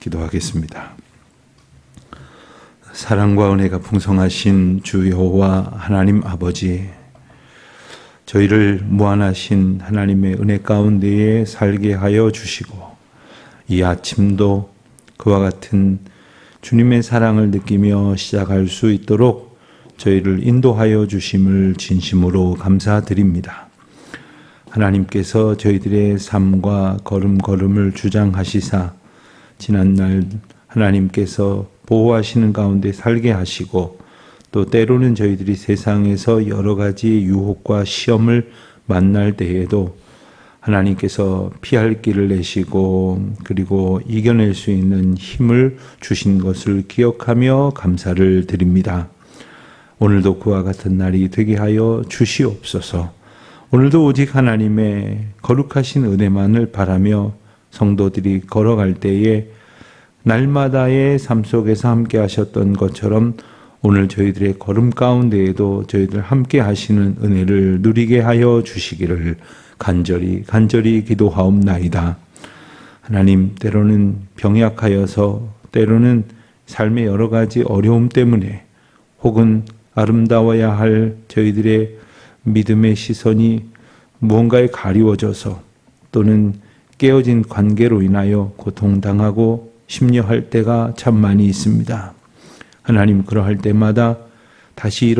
기도하겠습니다. 사랑과 은혜가 풍성하신 주 여호와 하나님 아버지, 저희를 무한하신 하나님의 은혜 가운데에 살게 하여 주시고 이 아침도 그와 같은 주님의 사랑을 느끼며 시작할 수 있도록 저희를 인도하여 주심을 진심으로 감사드립니다. 하나님께서 저희들의 삶과 걸음걸음을 주장하시사 지난날 하나님께서 보호하시는 가운데 살게 하시고 또 때로는 저희들이 세상에서 여러 가지 유혹과 시험을 만날 때에도 하나님께서 피할 길을 내시고 그리고 이겨낼 수 있는 힘을 주신 것을 기억하며 감사를 드립니다. 오늘도 그와 같은 날이 되게 하여 주시옵소서. 오늘도 오직 하나님의 거룩하신 은혜만을 바라며 성도들이 걸어갈 때에 날마다의 삶 속에서 함께 하셨던 것처럼 오늘 저희들의 걸음 가운데에도 저희들 함께 하시는 은혜를 누리게 하여 주시기를 간절히 기도하옵나이다. 하나님, 때로는 병약하여서 때로는 삶의 여러 가지 어려움 때문에 혹은 아름다워야 할 저희들의 믿음의 시선이 무언가에 가리워져서 또는 깨어진 관계로 인하여 고통당하고 심려할 때가 참 많이 있습니다. 하나님, 그러할 때마다 다시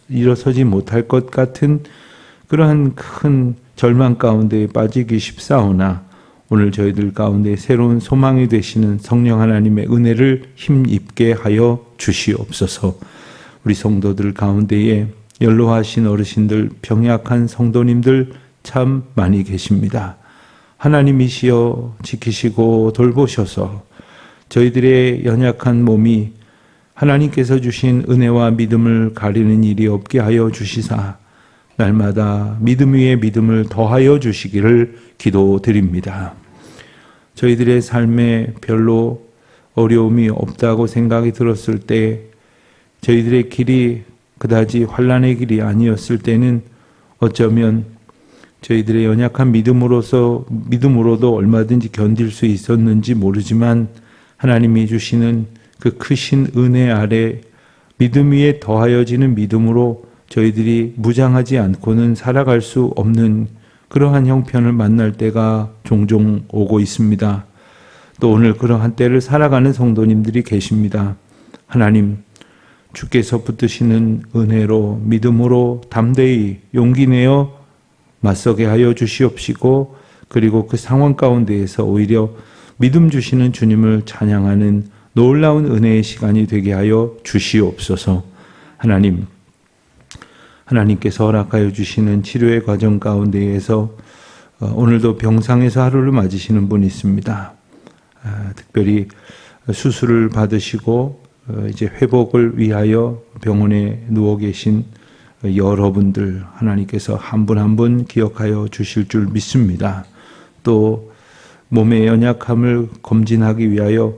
일어서지 못할 것 같은 그러한 큰 절망 가운데 빠지기 쉽사오나 오늘 저희들 가운데 새로운 소망이 되시는 성령 하나님의 은혜를 힘입게 하여 주시옵소서. 우리 성도들 가운데에 연로하신 어르신들, 병약한 성도님들 참 많이 계십니다. 하나님이시여 지키시고 돌보셔서 저희들의 연약한 몸이 하나님께서 주신 은혜와 믿음을 가리는 일이 없게 하여 주시사 날마다 믿음 위에 믿음을 더하여 주시기를 기도드립니다. 저희들의 삶에 별로 어려움이 없다고 생각이 들었을 때 저희들의 길이 그다지 환난의 길이 아니었을 때는 어쩌면 저희들의 연약한 믿음으로도 얼마든지 견딜 수 있었는지 모르지만 하나님이 주시는 그 크신 은혜 아래 믿음 위에 더하여지는 믿음으로 저희들이 무장하지 않고는 살아갈 수 없는 그러한 형편을 만날 때가 종종 오고 있습니다. 또 오늘 그러한 때를 살아가는 성도님들이 계십니다. 하나님, 주께서 붙드시는 은혜로 믿음으로 담대히 용기 내어 맞서게 하여 주시옵시고 그리고 그 상황 가운데에서 오히려 믿음 주시는 주님을 찬양하는 놀라운 은혜의 시간이 되게 하여 주시옵소서. 하나님께서 허락하여 주시는 치료의 과정 가운데에서 오늘도 병상에서 하루를 맞으시는 분이 있습니다. 특별히 수술을 받으시고 이제 회복을 위하여 병원에 누워 계신 여러분들 하나님께서 한 분 한 분 기억하여 주실 줄 믿습니다. 또 몸의 연약함을 검진하기 위하여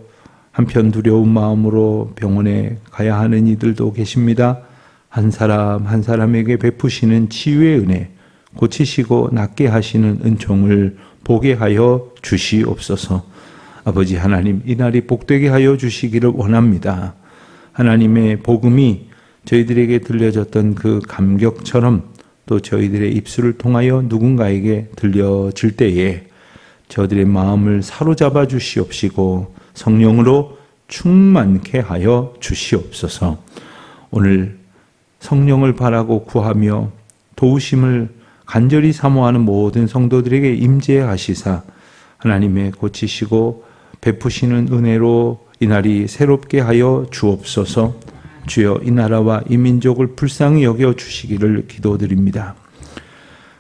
한편 두려운 마음으로 병원에 가야 하는 이들도 계십니다. 한 사람 한 사람에게 베푸시는 치유의 은혜, 고치시고 낫게 하시는 은총을 보게 하여 주시옵소서. 아버지 하나님, 이 날이 복되게 하여 주시기를 원합니다. 하나님의 복음이 저희들에게 들려졌던 그 감격처럼 또 저희들의 입술을 통하여 누군가에게 들려질 때에 저들의 마음을 사로잡아 주시옵시고 성령으로 충만케 하여 주시옵소서. 오늘 성령을 바라고 구하며 도우심을 간절히 사모하는 모든 성도들에게 임재하시사 하나님의 고치시고 베푸시는 은혜로 이 날이 새롭게 하여 주옵소서. 주여, 이 나라와 이 민족을 불쌍히 여겨 주시기를 기도드립니다.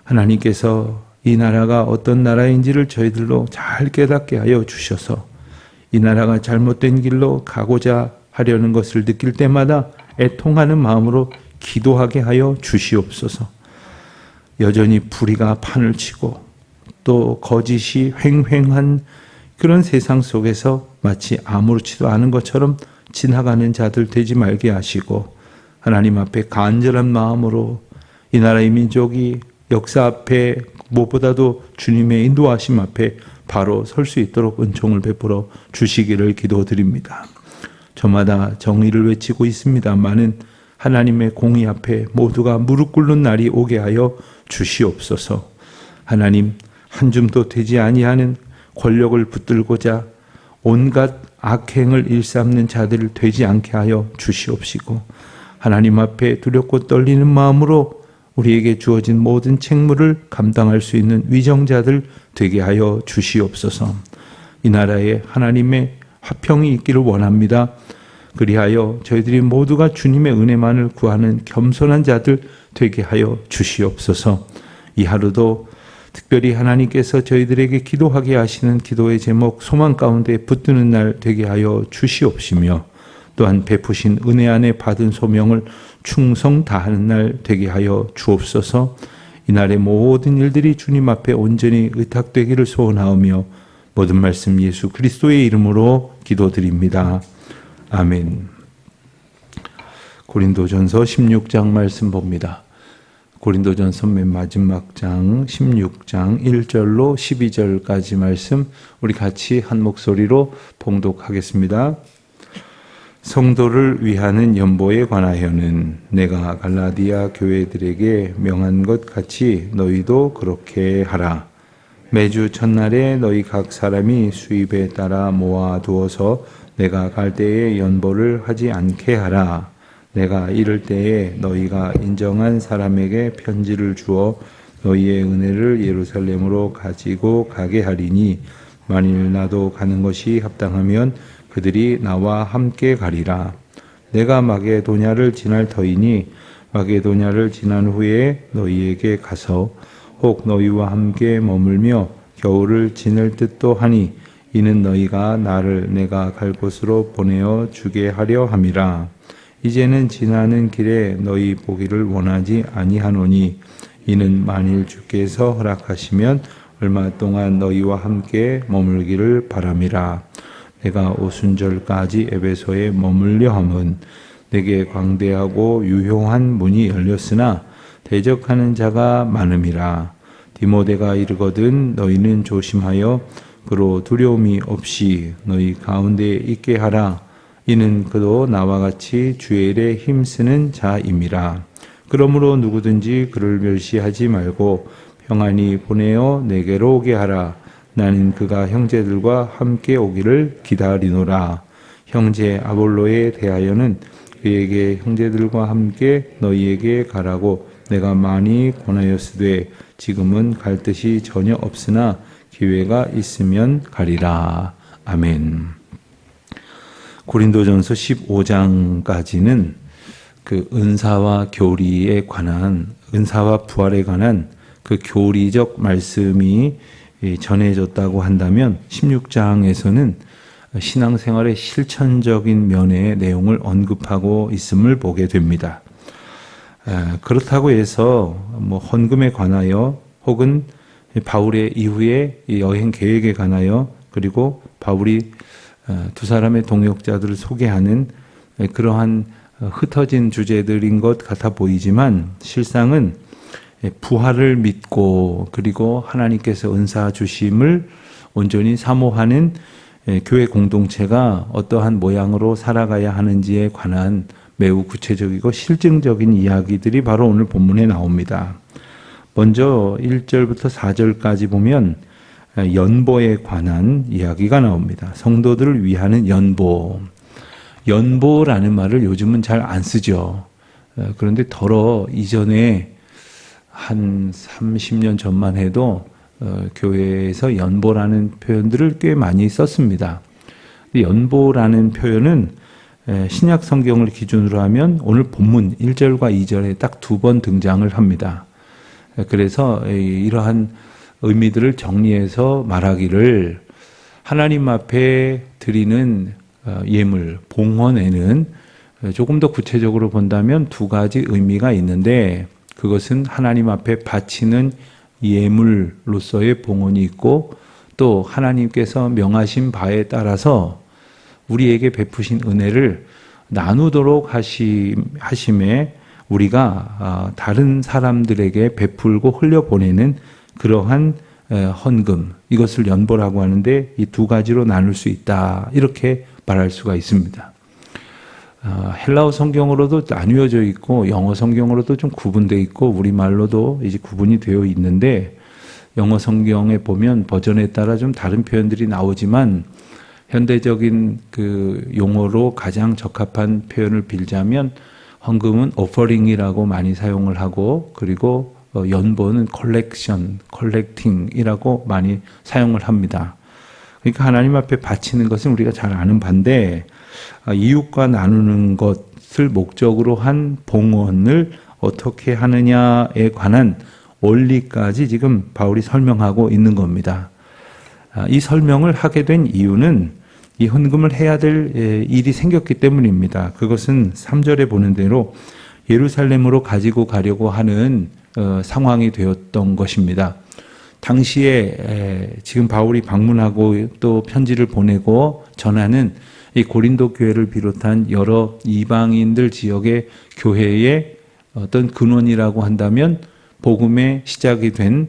하나님께서 이 나라가 어떤 나라인지를 저희들로 잘 깨닫게 하여 주셔서 이 나라가 잘못된 길로 가고자 하려는 것을 느낄 때마다 애통하는 마음으로 기도하게 하여 주시옵소서. 여전히 불의가 판을 치고 또 거짓이 횡행한 그런 세상 속에서 마치 아무렇지도 않은 것처럼 지나가는 자들 되지 말게 하시고 하나님 앞에 간절한 마음으로 이 나라의 민족이 역사 앞에 무엇보다도 주님의 인도하심 앞에 바로 설 수 있도록 은총을 베풀어 주시기를 기도드립니다. 저마다 정의를 외치고 있습니다마는 하나님의 공의 앞에 모두가 무릎 꿇는 날이 오게 하여 주시옵소서. 하나님, 한 줌도 되지 아니하는 권력을 붙들고자 온갖 악행을 일삼는 자들 되지 않게 하여 주시옵시고, 하나님 앞에 두렵고 떨리는 마음으로 우리에게 주어진 모든 책무를 감당할 수 있는 위정자들 되게 하여 주시옵소서. 이 나라에 하나님의 화평이 있기를 원합니다. 그리하여 저희들이 모두가 주님의 은혜만을 구하는 겸손한 자들 되게 하여 주시옵소서. 이 하루도 특별히 하나님께서 저희들에게 기도하게 하시는 기도의 제목 소망 가운데 붙드는 날 되게 하여 주시옵시며, 또한 베푸신 은혜 안에 받은 소명을 충성 다하는 날 되게 하여 주옵소서. 이날의 모든 일들이 주님 앞에 온전히 의탁되기를 소원하오며 모든 말씀 예수 그리스도의 이름으로 기도드립니다. 아멘. 고린도전서 16장 말씀 봅니다. 고린도전서 맨 마지막 장 16장 1절로 12절까지 말씀 우리 같이 한 목소리로 봉독하겠습니다. 성도를 위하는 연보에 관하여는 내가 갈라디아 교회들에게 명한 것 같이 너희도 그렇게 하라. 매주 첫날에 너희 각 사람이 수입에 따라 모아두어서 내가 갈 때에 연보를 하지 않게 하라. 내가 이럴 때에 너희가 인정한 사람에게 편지를 주어 너희의 은혜를 예루살렘으로 가지고 가게 하리니, 만일 나도 가는 것이 합당하면 그들이 나와 함께 가리라. 내가 마게도냐를 지날 터이니 마게도냐를 지난 후에 너희에게 가서 혹 너희와 함께 머물며 겨울을 지낼 듯도 하니, 이는 너희가 나를 내가 갈 곳으로 보내어 주게 하려 함이라. 이제는 지나는 길에 너희 보기를 원하지 아니하노니, 이는 만일 주께서 허락하시면 얼마 동안 너희와 함께 머물기를 바람이라. 내가 오순절까지 에베소에 머물려 함은 내게 광대하고 유효한 문이 열렸으나 대적하는 자가 많음이라. 디모데가 이르거든 너희는 조심하여 그로 두려움이 없이 너희 가운데 있게 하라. 이는 그도 나와 같이 주의 일에 힘쓰는 자임이라. 그러므로 누구든지 그를 멸시하지 말고 평안히 보내어 내게로 오게 하라. 나는 그가 형제들과 함께 오기를 기다리노라. 형제 아볼로에 대하여는 그에게 형제들과 함께 너희에게 가라고 내가 많이 권하였으되 지금은 갈 뜻이 전혀 없으나 기회가 있으면 가리라. 아멘. 고린도전서 15장까지는 그 은사와 교리에 관한, 은사와 부활에 관한 그 교리적 말씀이 전해졌다고 한다면 16장에서는 신앙생활의 실천적인 면의 내용을 언급하고 있음을 보게 됩니다. 그렇다고 해서 헌금에 관하여 혹은 바울의 이후의 여행 계획에 관하여 그리고 바울이 두 사람의 동역자들을 소개하는 그러한 흩어진 주제들인 것 같아 보이지만 실상은 부활을 믿고 그리고 하나님께서 은사 주심을 온전히 사모하는 교회 공동체가 어떠한 모양으로 살아가야 하는지에 관한 매우 구체적이고 실증적인 이야기들이 바로 오늘 본문에 나옵니다. 먼저 1절부터 4절까지 보면 연보에 관한 이야기가 나옵니다. 성도들을 위하는 연보. 연보라는 말을 요즘은 잘 안 쓰죠. 그런데 더러 이전에 한 30년 전만 해도 교회에서 연보라는 표현들을 꽤 많이 썼습니다. 연보라는 표현은 신약 성경을 기준으로 하면 오늘 본문 1절과 2절에 딱 2번 등장을 합니다. 그래서 이러한 의미들을 정리해서 말하기를 하나님 앞에 드리는 예물, 봉헌에는 조금 더 구체적으로 본다면 두 가지 의미가 있는데 그것은 하나님 앞에 바치는 예물로서의 봉헌이 있고 또 하나님께서 명하신 바에 따라서 우리에게 베푸신 은혜를 나누도록 하심에 우리가 다른 사람들에게 베풀고 흘려보내는 그러한 헌금, 이것을 연보라고 하는데 이 두 가지로 나눌 수 있다, 이렇게 말할 수가 있습니다. 헬라어 성경으로도 나뉘어져 있고 영어 성경으로도 좀 구분되어 있고 우리말로도 이제 구분이 되어 있는데, 영어 성경에 보면 버전에 따라 좀 다른 표현들이 나오지만 현대적인 그 용어로 가장 적합한 표현을 빌자면 헌금은 offering이라고 많이 사용을 하고, 그리고 연보는 collection, collecting이라고 많이 사용을 합니다. 그러니까 하나님 앞에 바치는 것은 우리가 잘 아는 바인데, 이웃과 나누는 것을 목적으로 한 봉헌을 어떻게 하느냐에 관한 원리까지 지금 바울이 설명하고 있는 겁니다. 이 설명을 하게 된 이유는 이 헌금을 해야 될 일이 생겼기 때문입니다. 그것은 3절에 보는 대로 예루살렘으로 가지고 가려고 하는 상황이 되었던 것입니다. 당시에 지금 바울이 방문하고 또 편지를 보내고 전하는 이 고린도 교회를 비롯한 여러 이방인들 지역의 교회의 어떤 근원이라고 한다면 복음의 시작이 된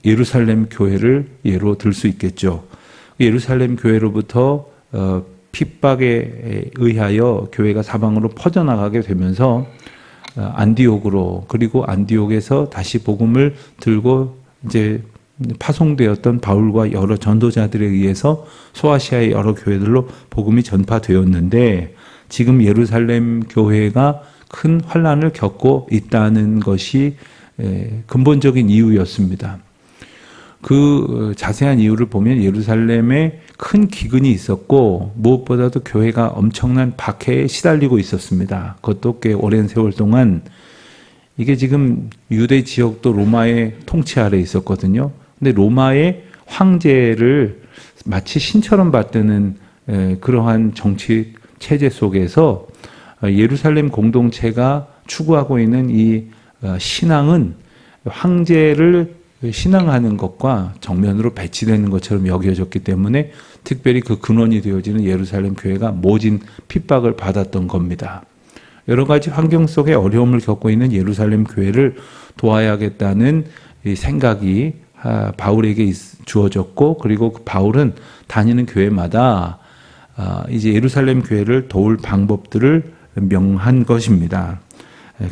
예루살렘 교회를 예로 들 수 있겠죠. 예루살렘 교회로부터 핍박에 의하여 교회가 사방으로 퍼져나가게 되면서 안디옥으로, 그리고 안디옥에서 다시 복음을 들고 이제 파송되었던 바울과 여러 전도자들에 의해서 소아시아의 여러 교회들로 복음이 전파되었는데, 지금 예루살렘 교회가 큰 환난을 겪고 있다는 것이 근본적인 이유였습니다. 그 자세한 이유를 보면 예루살렘에 큰 기근이 있었고 무엇보다도 교회가 엄청난 박해에 시달리고 있었습니다. 그것도 꽤 오랜 세월 동안. 이게 지금 유대 지역도 로마의 통치 아래 있었거든요. 근데 로마의 황제를 마치 신처럼 받드는 그러한 정치 체제 속에서 예루살렘 공동체가 추구하고 있는 이 신앙은 황제를 신앙하는 것과 정면으로 배치되는 것처럼 여겨졌기 때문에 특별히 그 근원이 되어지는 예루살렘 교회가 모진 핍박을 받았던 겁니다. 여러 가지 환경 속에 어려움을 겪고 있는 예루살렘 교회를 도와야겠다는 생각이 바울에게 주어졌고, 그리고 바울은 다니는 교회마다 이제 예루살렘 교회를 도울 방법들을 명한 것입니다.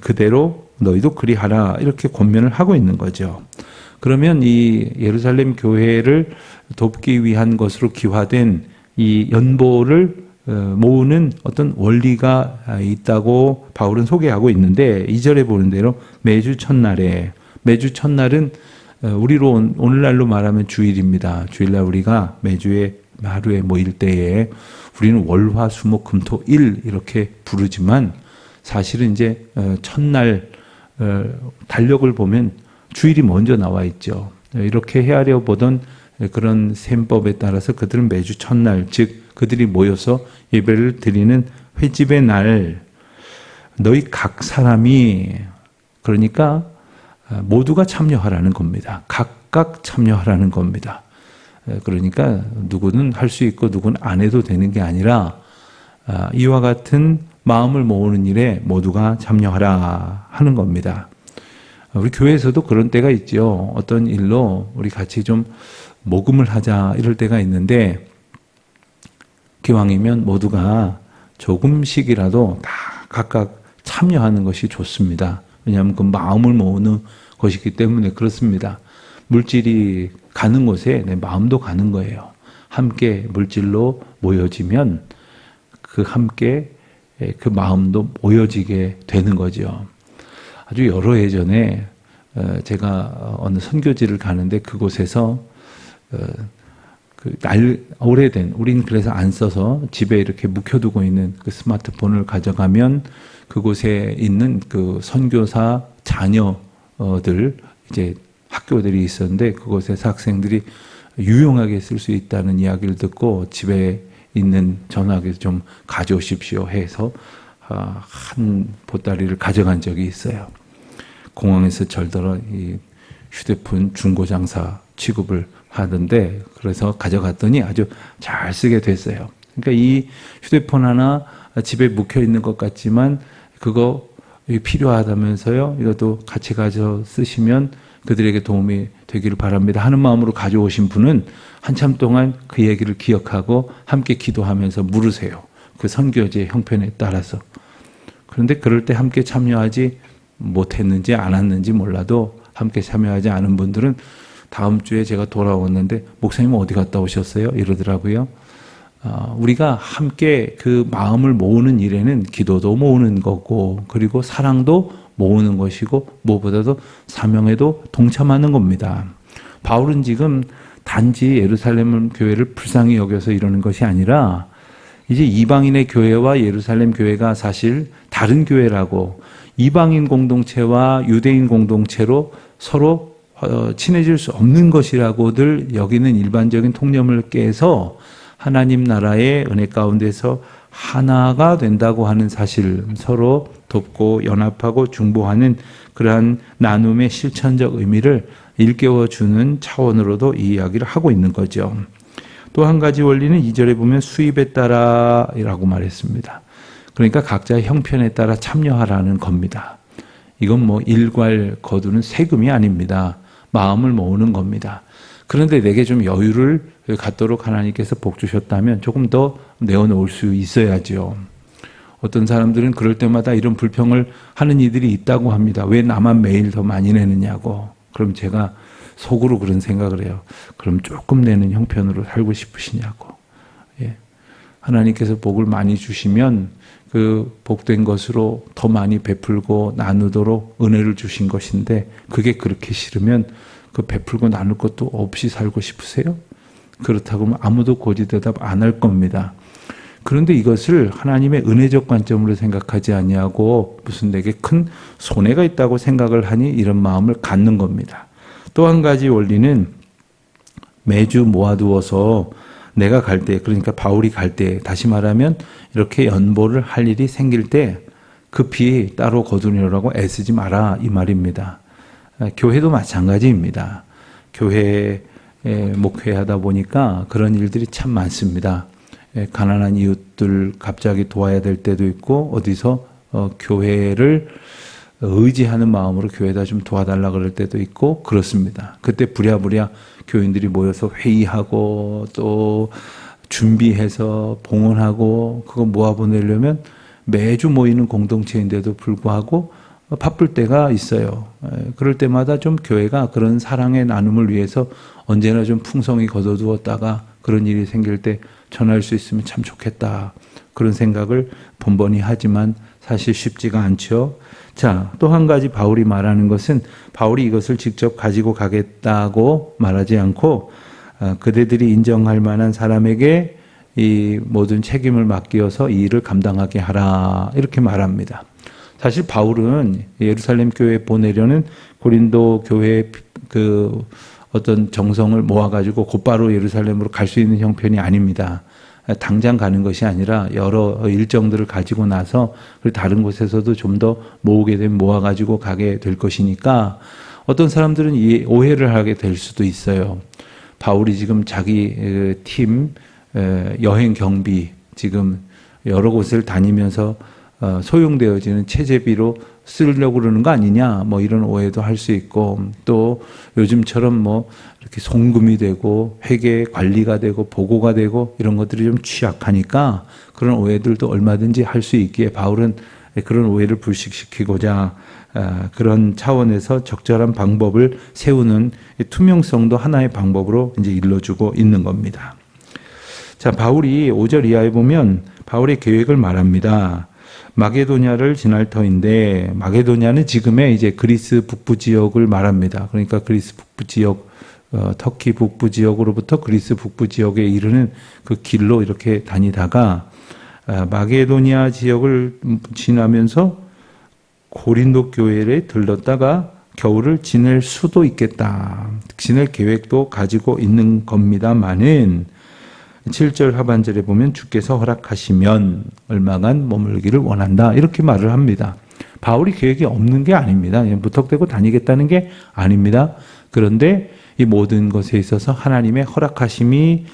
그대로 너희도 그리하라, 이렇게 권면을 하고 있는 거죠. 그러면 이 예루살렘 교회를 돕기 위한 것으로 기화된 이 연보를 모으는 어떤 원리가 있다고 바울은 소개하고 있는데, 2절에 보는 대로 매주 첫날에, 매주 첫날은 우리로 오늘날로 말하면 주일입니다. 주일날 우리가 매주에 하루에 모일 때에 우리는 월, 화, 수, 목, 금, 토, 일 이렇게 부르지만 사실은 이제 첫날 달력을 보면 주일이 먼저 나와 있죠. 이렇게 헤아려 보던 그런 셈법에 따라서 그들은 매주 첫날, 즉 그들이 모여서 예배를 드리는 회집의 날, 너희 각 사람이, 그러니까 모두가 참여하라는 겁니다. 각각 참여하라는 겁니다. 그러니까 누구는 할 수 있고 누구는 안 해도 되는 게 아니라 이와 같은 마음을 모으는 일에 모두가 참여하라 하는 겁니다. 우리 교회에서도 그런 때가 있죠. 어떤 일로 우리 같이 좀 모금을 하자 이럴 때가 있는데, 기왕이면 모두가 조금씩이라도 다 각각 참여하는 것이 좋습니다. 왜냐하면 그 마음을 모으는 것이기 때문에 그렇습니다. 물질이 가는 곳에 내 마음도 가는 거예요. 함께 물질로 모여지면 그 함께 그 마음도 모여지게 되는 거죠. 아주 여러 해 전에 제가 어느 선교지를 가는데 그곳에서 오래된, 우린 그래서 안 써서 집에 이렇게 묵혀두고 있는 그 스마트폰을 가져가면 그곳에 있는 그 선교사 자녀들, 이제 학교들이 있었는데 그곳에서 학생들이 유용하게 쓸 수 있다는 이야기를 듣고 집에 있는 전화기를 좀 가져오십시오 해서 한 보따리를 가져간 적이 있어요. 공항에서 절더러 이 휴대폰 중고장사 취급을 하던데, 그래서 가져갔더니 아주 잘 쓰게 됐어요. 그러니까 이 휴대폰 하나 집에 묵혀 있는 것 같지만 그거 필요하다면서요. 이것도 같이 가져 쓰시면 그들에게 도움이 되기를 바랍니다 하는 마음으로 가져오신 분은 한참 동안 그 얘기를 기억하고 함께 기도하면서 물으세요. 그 선교지의 형편에 따라서. 그런데 그럴 때 함께 참여하지 못했는지 안 왔는지 몰라도 함께 참여하지 않은 분들은 다음 주에 제가 돌아왔는데 목사님 어디 갔다 오셨어요? 이러더라고요. 우리가 함께 그 마음을 모으는 일에는 기도도 모으는 거고 그리고 사랑도 모으는 것이고 무엇보다도 사명에도 동참하는 겁니다. 바울은 지금 단지 예루살렘 교회를 불쌍히 여겨서 이러는 것이 아니라 이제 이방인의 교회와 예루살렘 교회가 사실 다른 교회라고 이방인 공동체와 유대인 공동체로 서로 친해질 수 없는 것이라고들 여기는 일반적인 통념을 깨서 하나님 나라의 은혜 가운데서 하나가 된다고 하는 사실, 서로 돕고 연합하고 중보하는 그러한 나눔의 실천적 의미를 일깨워주는 차원으로도 이 이야기를 하고 있는 거죠. 또 한 가지 원리는 2절에 보면 수입에 따라라고 말했습니다. 그러니까 각자의 형편에 따라 참여하라는 겁니다. 이건 뭐 일괄 거두는 세금이 아닙니다. 마음을 모으는 겁니다. 그런데 내게 좀 여유를 갖도록 하나님께서 복 주셨다면 조금 더 내어놓을 수 있어야죠. 어떤 사람들은 그럴 때마다 이런 불평을 하는 이들이 있다고 합니다. 왜 나만 매일 더 많이 내느냐고. 그럼 제가 속으로 그런 생각을 해요. 그럼 조금 내는 형편으로 살고 싶으시냐고. 예. 하나님께서 복을 많이 주시면 그 복된 것으로 더 많이 베풀고 나누도록 은혜를 주신 것인데 그게 그렇게 싫으면 그 베풀고 나눌 것도 없이 살고 싶으세요? 그렇다고 하면 아무도 고지대답 안 할 겁니다. 그런데 이것을 하나님의 은혜적 관점으로 생각하지 아니하고 무슨 내게 큰 손해가 있다고 생각을 하니 이런 마음을 갖는 겁니다. 또 한 가지 원리는 매주 모아두어서 내가 갈 때, 그러니까 바울이 갈 때, 다시 말하면 이렇게 연보를 할 일이 생길 때 급히 따로 거두려고 애쓰지 마라 이 말입니다. 교회도 마찬가지입니다. 교회에 목회하다 보니까 그런 일들이 참 많습니다. 가난한 이웃들 갑자기 도와야 될 때도 있고 어디서 교회를 의지하는 마음으로 교회에다 좀 도와달라 그럴 때도 있고 그렇습니다. 그때 부랴부랴 교인들이 모여서 회의하고 또 준비해서 봉헌하고 그거 모아보내려면 매주 모이는 공동체인데도 불구하고 바쁠 때가 있어요. 그럴 때마다 좀 교회가 그런 사랑의 나눔을 위해서 언제나 좀 풍성히 거둬두었다가 그런 일이 생길 때 전할 수 있으면 참 좋겠다. 그런 생각을 번번이 하지만 사실 쉽지가 않죠. 자, 또 한 가지 바울이 말하는 것은 바울이 이것을 직접 가지고 가겠다고 말하지 않고 그대들이 인정할 만한 사람에게 이 모든 책임을 맡기어서 이 일을 감당하게 하라. 이렇게 말합니다. 사실 바울은 예루살렘 교회에 보내려는 고린도 교회의 그 어떤 정성을 모아가지고 곧바로 예루살렘으로 갈 수 있는 형편이 아닙니다. 당장 가는 것이 아니라 여러 일정들을 가지고 나서 다른 곳에서도 좀 더 모으게 되면 모아가지고 가게 될 것이니까 어떤 사람들은 이 오해를 하게 될 수도 있어요. 바울이 지금 자기 팀 여행 경비 지금 여러 곳을 다니면서 소용되어지는 체재비로 쓰려고 그러는 거 아니냐 뭐 이런 오해도 할 수 있고 또 요즘처럼 뭐 이렇게 송금이 되고 회계 관리가 되고 보고가 되고 이런 것들이 좀 취약하니까 그런 오해들도 얼마든지 할 수 있기에 바울은 그런 오해를 불식시키고자 그런 차원에서 적절한 방법을 세우는 투명성도 하나의 방법으로 이제 일러주고 있는 겁니다. 자, 바울이 5절 이하에 보면 바울의 계획을 말합니다. 마게도냐를 지날 터인데 마게도냐는 지금의 이제 그리스 북부 지역을 말합니다. 그러니까 그리스 북부 지역, 터키 북부 지역으로부터 그리스 북부 지역에 이르는 그 길로 이렇게 다니다가 마게도냐 지역을 지나면서 고린도 교회에 들렀다가 겨울을 지낼 수도 있겠다. 지낼 계획도 가지고 있는 겁니다만은 7절 하반절에 보면 주께서 허락하시면 얼마간 머물기를 원한다. 이렇게 말을 합니다. 바울이 계획이 없는 게 아닙니다. 무턱대고 다니겠다는 게 아닙니다. 그런데 이 모든 것에 있어서 하나님의 허락하심이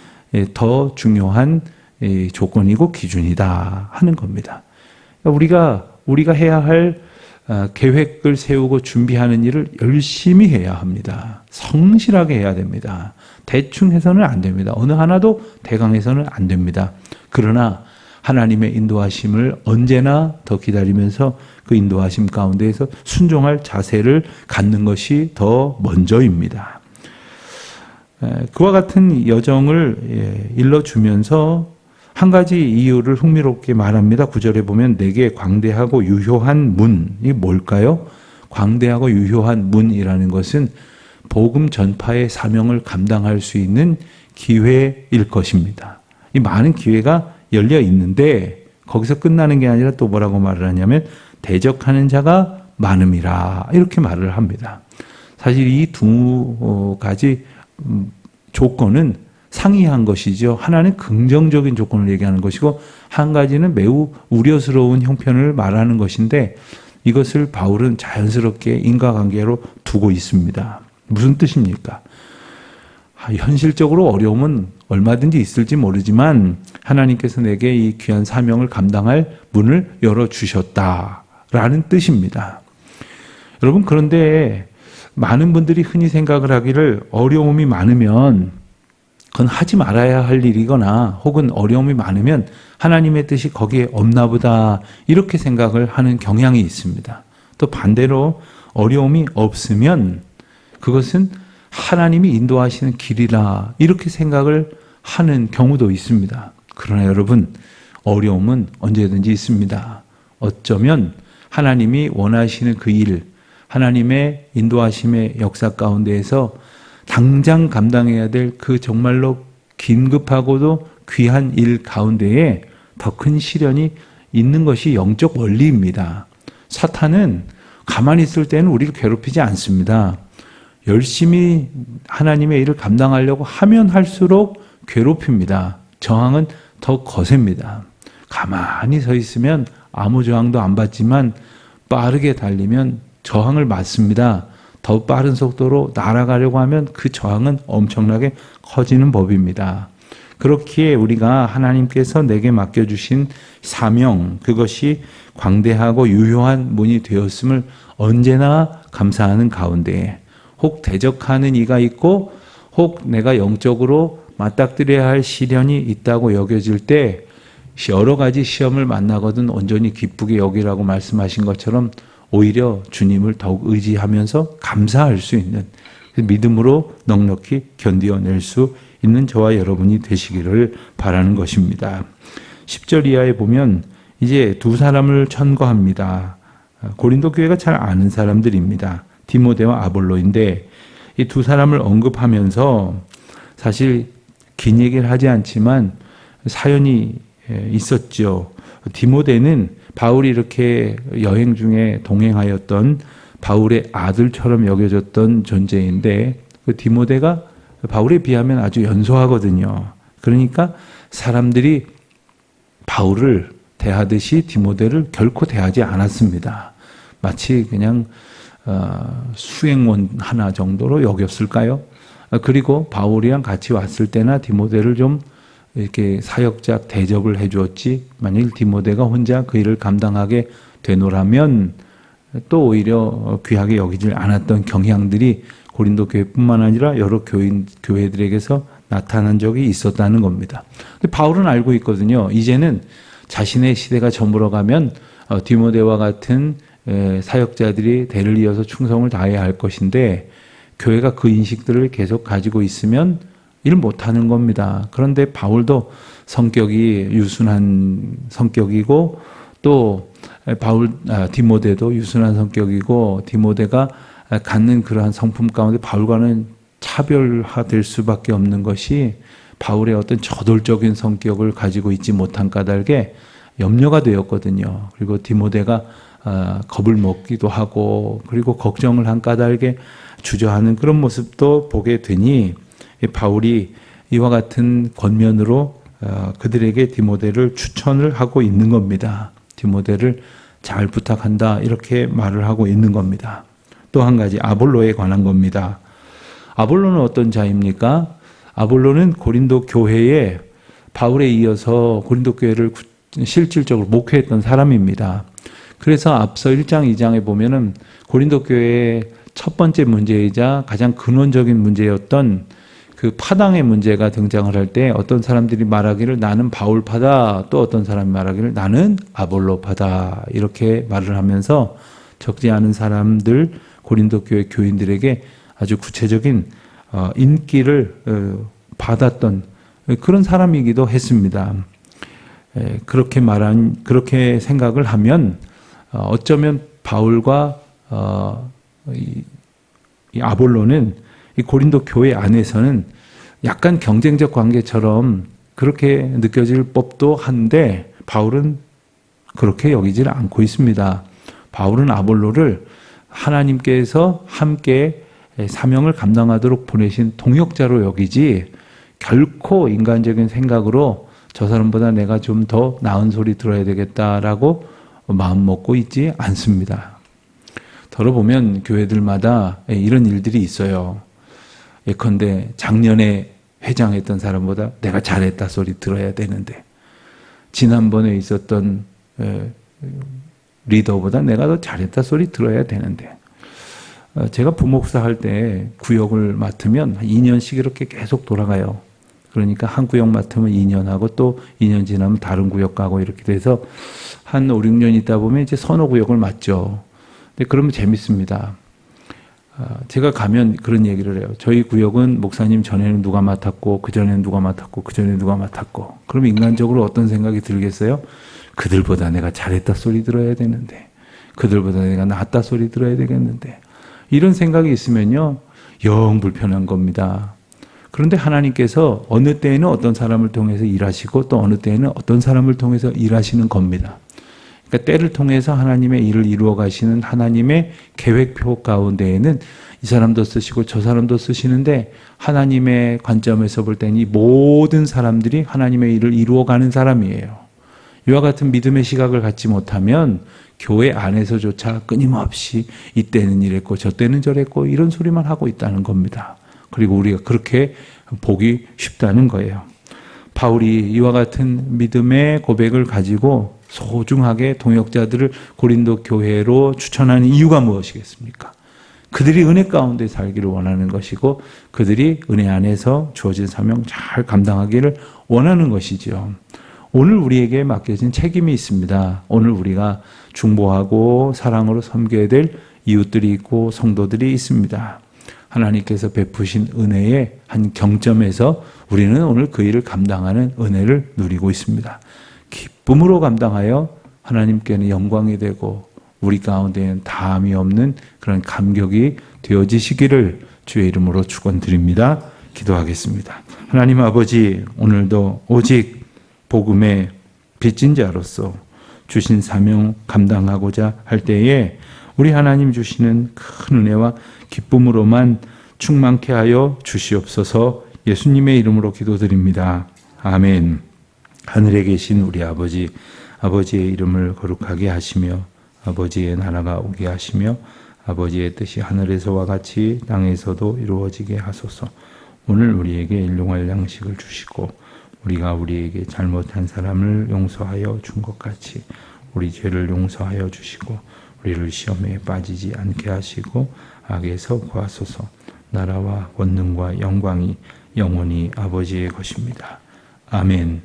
더 중요한 조건이고 기준이다 하는 겁니다. 우리가 우리가 해야 할 계획을 세우고 준비하는 일을 열심히 해야 합니다. 성실하게 해야 됩니다. 대충 해서는 안 됩니다. 어느 하나도 대강해서는 안 됩니다. 그러나 하나님의 인도하심을 언제나 더 기다리면서 그 인도하심 가운데에서 순종할 자세를 갖는 것이 더 먼저입니다. 그와 같은 여정을 일러주면서 한 가지 이유를 흥미롭게 말합니다. 9절에 보면 내게 광대하고 유효한 문이 뭘까요? 광대하고 유효한 문이라는 것은 복음 전파의 사명을 감당할 수 있는 기회일 것입니다. 이 많은 기회가 열려 있는데 거기서 끝나는 게 아니라 또 뭐라고 말을 하냐면 대적하는 자가 많음이라 이렇게 말을 합니다. 사실 이 두 가지 조건은 상이한 것이죠. 하나는 긍정적인 조건을 얘기하는 것이고 한 가지는 매우 우려스러운 형편을 말하는 것인데 이것을 바울은 자연스럽게 인과관계로 두고 있습니다. 무슨 뜻입니까? 현실적으로 어려움은 얼마든지 있을지 모르지만 하나님께서 내게 이 귀한 사명을 감당할 문을 열어주셨다라는 뜻입니다. 여러분, 그런데 많은 분들이 흔히 생각을 하기를 어려움이 많으면 그건 하지 말아야 할 일이거나 혹은 어려움이 많으면 하나님의 뜻이 거기에 없나 보다 이렇게 생각을 하는 경향이 있습니다. 또 반대로 어려움이 없으면 그것은 하나님이 인도하시는 길이라 이렇게 생각을 하는 경우도 있습니다. 그러나 여러분, 어려움은 언제든지 있습니다. 어쩌면 하나님이 원하시는 그 일, 하나님의 인도하심의 역사 가운데에서 당장 감당해야 될 그 정말로 긴급하고도 귀한 일 가운데에 더 큰 시련이 있는 것이 영적 원리입니다. 사탄은 가만히 있을 때는 우리를 괴롭히지 않습니다. 열심히 하나님의 일을 감당하려고 하면 할수록 괴롭힙니다. 저항은 더 거셉니다. 가만히 서 있으면 아무 저항도 안 받지만 빠르게 달리면 저항을 맞습니다. 더 빠른 속도로 날아가려고 하면 그 저항은 엄청나게 커지는 법입니다. 그렇기에 우리가 하나님께서 내게 맡겨주신 사명, 그것이 광대하고 유효한 문이 되었음을 언제나 감사하는 가운데 혹 대적하는 이가 있고 혹 내가 영적으로 맞닥뜨려야 할 시련이 있다고 여겨질 때 여러 가지 시험을 만나거든 온전히 기쁘게 여기라고 말씀하신 것처럼 오히려 주님을 더욱 의지하면서 감사할 수 있는 믿음으로 넉넉히 견디어낼 수 있는 저와 여러분이 되시기를 바라는 것입니다. 10절 이하에 보면 이제 두 사람을 천거합니다. 고린도 교회가 잘 아는 사람들입니다. 디모데와 아볼로인데 이 두 사람을 언급하면서 사실 긴 얘기를 하지 않지만 사연이 있었죠. 디모데는 바울이 이렇게 여행 중에 동행하였던 바울의 아들처럼 여겨졌던 존재인데 그 디모데가 바울에 비하면 아주 연소하거든요. 그러니까 사람들이 바울을 대하듯이 디모데를 결코 대하지 않았습니다. 마치 그냥 수행원 하나 정도로 여겼을까요? 그리고 바울이랑 같이 왔을 때나 디모데를 좀 이렇게 사역자 대접을 해주었지, 만일 디모데가 혼자 그 일을 감당하게 되노라면 또 오히려 귀하게 여기질 않았던 경향들이 고린도 교회뿐만 아니라 여러 교회들에게서 나타난 적이 있었다는 겁니다. 근데 바울은 알고 있거든요. 이제는 자신의 시대가 저물어가면 디모데와 같은 사역자들이 대를 이어서 충성을 다해야 할 것인데 교회가 그 인식들을 계속 가지고 있으면 일 못하는 겁니다. 그런데 바울도 성격이 유순한 성격이고 또 디모데도 유순한 성격이고 디모데가 갖는 그러한 성품 가운데 바울과는 차별화될 수밖에 없는 것이 바울의 어떤 저돌적인 성격을 가지고 있지 못한 까닭에 염려가 되었거든요. 그리고 디모데가 겁을 먹기도 하고 그리고 걱정을 한 까닭에 주저하는 그런 모습도 보게 되니 바울이 이와 같은 권면으로 그들에게 디모데를 추천을 하고 있는 겁니다. 디모데를 잘 부탁한다 이렇게 말을 하고 있는 겁니다. 또 한 가지 아볼로에 관한 겁니다. 아볼로는 어떤 자입니까? 아볼로는 고린도 교회에 바울에 이어서 고린도 교회를 실질적으로 목회했던 사람입니다. 그래서 앞서 1장, 2장에 보면은 고린도 교회의 첫 번째 문제이자 가장 근원적인 문제였던 그 파당의 문제가 등장을 할 때 어떤 사람들이 말하기를 나는 바울파다, 또 어떤 사람이 말하기를 나는 아볼로파다, 이렇게 말을 하면서 적지 않은 사람들, 고린도 교회 교인들에게 아주 구체적인 인기를 받았던 그런 사람이기도 했습니다. 그렇게 생각을 하면 어쩌면 바울과 이 아볼로는 이 고린도 교회 안에서는 약간 경쟁적 관계처럼 그렇게 느껴질 법도 한데 바울은 그렇게 여기질 않고 있습니다. 바울은 아볼로를 하나님께서 함께 사명을 감당하도록 보내신 동역자로 여기지 결코 인간적인 생각으로 저 사람보다 내가 좀 더 나은 소리 들어야 되겠다라고 마음 먹고 있지 않습니다. 들어보면 교회들마다 이런 일들이 있어요. 예컨대 작년에 회장했던 사람보다 내가 잘했다 소리 들어야 되는데, 지난번에 있었던 리더보다 내가 더 잘했다 소리 들어야 되는데, 제가 부목사 할 때 구역을 맡으면 2년씩 이렇게 계속 돌아가요. 그러니까 한 구역 맡으면 2년 하고 또 2년 지나면 다른 구역 가고 이렇게 돼서 한 5, 6년 있다 보면 이제 서너 구역을 맡죠. 근데 그러면 재밌습니다. 제가 가면 그런 얘기를 해요. 저희 구역은 목사님 전에는 누가 맡았고, 그 전에는 누가 맡았고, 그 전에는 누가 맡았고. 그럼 인간적으로 어떤 생각이 들겠어요? 그들보다 내가 잘했다 소리 들어야 되는데, 그들보다 내가 낫다 소리 들어야 되겠는데, 이런 생각이 있으면요, 영 불편한 겁니다. 그런데 하나님께서 어느 때에는 어떤 사람을 통해서 일하시고 또 어느 때에는 어떤 사람을 통해서 일하시는 겁니다. 그러니까 때를 통해서 하나님의 일을 이루어 가시는 하나님의 계획표 가운데에는 이 사람도 쓰시고 저 사람도 쓰시는데, 하나님의 관점에서 볼 때는 이 모든 사람들이 하나님의 일을 이루어가는 사람이에요. 이와 같은 믿음의 시각을 갖지 못하면 교회 안에서조차 끊임없이 이때는 이랬고 저때는 저랬고 이런 소리만 하고 있다는 겁니다. 그리고 우리가 그렇게 보기 쉽다는 거예요. 바울이 이와 같은 믿음의 고백을 가지고 소중하게 동역자들을 고린도 교회로 추천하는 이유가 무엇이겠습니까? 그들이 은혜 가운데 살기를 원하는 것이고 그들이 은혜 안에서 주어진 사명 잘 감당하기를 원하는 것이죠. 오늘 우리에게 맡겨진 책임이 있습니다. 오늘 우리가 중보하고 사랑으로 섬겨야 될 이웃들이 있고 성도들이 있습니다. 하나님께서 베푸신 은혜의 한 경점에서 우리는 오늘 그 일을 감당하는 은혜를 누리고 있습니다. 기쁨으로 감당하여 하나님께는 영광이 되고 우리 가운데에는 다함이 없는 그런 감격이 되어지시기를 주의 이름으로 축원드립니다. 기도하겠습니다. 하나님 아버지, 오늘도 오직 복음의 빚진 자로서 주신 사명 감당하고자 할 때에 우리 하나님 주시는 큰 은혜와 기쁨으로만 충만케 하여 주시옵소서. 예수님의 이름으로 기도드립니다. 아멘. 하늘에 계신 우리 아버지, 아버지의 이름을 거룩하게 하시며 아버지의 나라가 오게 하시며 아버지의 뜻이 하늘에서와 같이 땅에서도 이루어지게 하소서. 오늘 우리에게 일용할 양식을 주시고 우리가 우리에게 잘못한 사람을 용서하여 준 것 같이 우리 죄를 용서하여 주시고 우리를 시험에 빠지지 않게 하시고 악에서 구하소서. 나라와 권능과 영광이 영원히 아버지의 것입니다. 아멘.